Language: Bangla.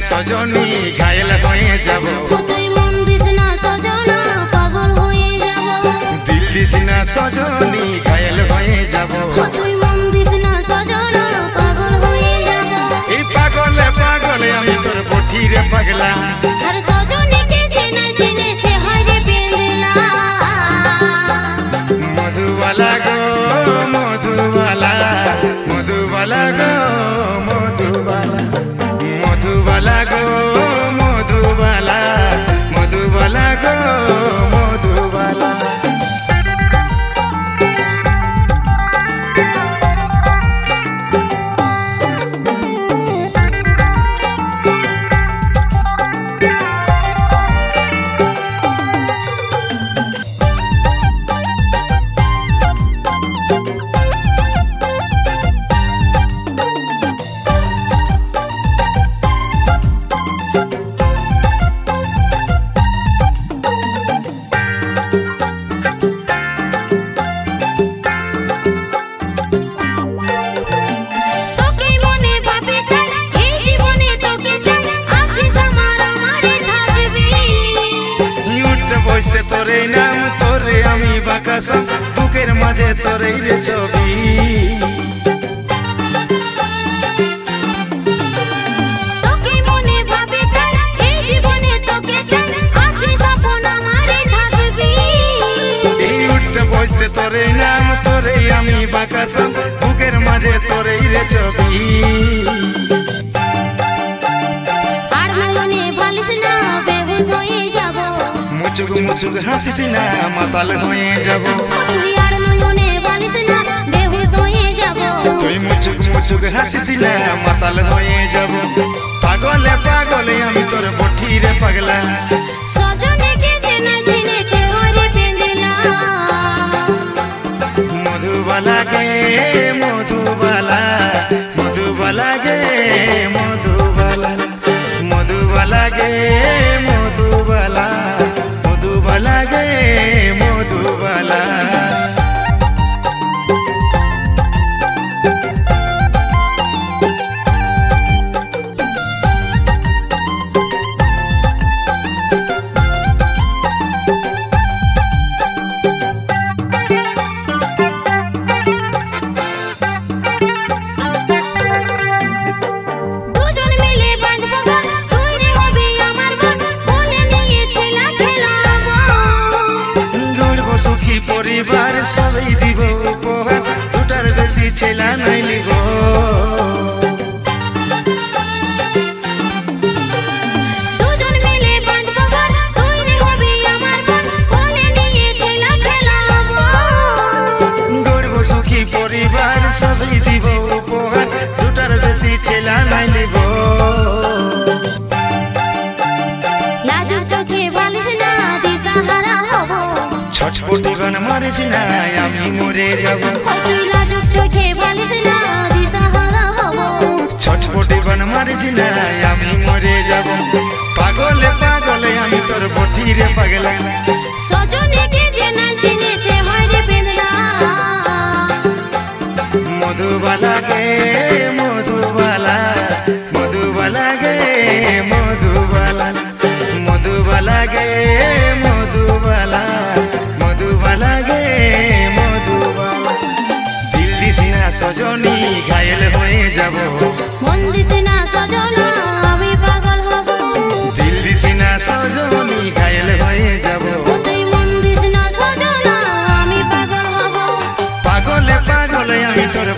সজনী ঘায়েল হয়ে যাব। তুই মন দিস না সজনা পাগল হয়ে যাব। দিল দিস না সজনী ঘায়েল হয়ে যাব। তুই মন দিস না সজনা পাগল হয়ে যাব। এই পাগলে পাগলে আমি তোর বঠিরে পাগলা। আর সজনীকে চেনা চেনে সে হয় রে বেন্দলা। মধুবালা গো মধুবালা, মধুবালা গো মধুবালা, মধুবালা গো মধুবালা, মধুবালা গো মধুবালা। তোরে নাম তোরে আমি বাকাসা, বুকের মাঝে তোরে রে ছবি। তোকে মনে ভাবে তাই এই জীবনে তোকে চাই, আছে স্বপ্ন আমারে থাকবি। এই উঠতে বসতে তোরে নাম তোরে আমি বাকাসা, বুকের মাঝে তোরে রে ছবি। আর নয়নে বালিশ না বেহুশ হয়ে যাব। মুচুক মুচুক হাসিস না মাতাল হয়ে যাব। তুই আর নয়নে বালিশ না বেহুশ হয়ে যাব। তুই মুচুক মুচুক হাসিস না মাতাল হয়ে যাব। পাগলে পাগলে আমি তোর বঠিরে পাগলা। সজনীকে চেনা চেনে সে হয় রে বেন্দলা। মধুবালা গে মধুবালা, মধুবালা গে মধুবালা, মধুবালা গে মধুবালা, মধুবালা গে মধুবালা। দুজন মিলে বাঁধবো গান, তুই রে হবি আমার বোন, বলে নিয়েছিলাম খেলাবো। গড়ব সুখী পরিবার সবাই দিব উপহার, দুটার বেশি ছেলা নাই লিব। দুজন মিলে বাঁধবো গান, তুই রে হবি আমার বোন, বলে নিয়েছিলাম খেলাবো। গড়ব সুখী পরিবার সবাই দিব উপহার, দুটার বেশি ছেলা নাই লিব। লাজুক চোখে বালিশ না দিশাহারা হব। ছটপটি গান মারিস না আমি মরে যাব। তুই লাজুক চোখে বালিশ না দিশাহারা হব। ছটপটি গান মারিস না আমি মরে যাব। পাগলে পাগলে আমি তোর বঠিরে পাগলা। সজনীকে চেনা চেনে সে হয় রে বেন্দলা। মধুবালা গে মধুবালা, মধুবালা গে মধুবালা, মধুবালা গে মধুবালা, মধুবালা গে মধুবালা। দিল দিস না সজনী ঘায়েল হয়ে যাব। মন দিস না সজনা আমি পাগল হব। দিল দিস না সজনী ঘায়েল হয়ে যাব। তুই মন দিস না সজনা আমি পাগল হব। পাগলে পাগলে আমি তোর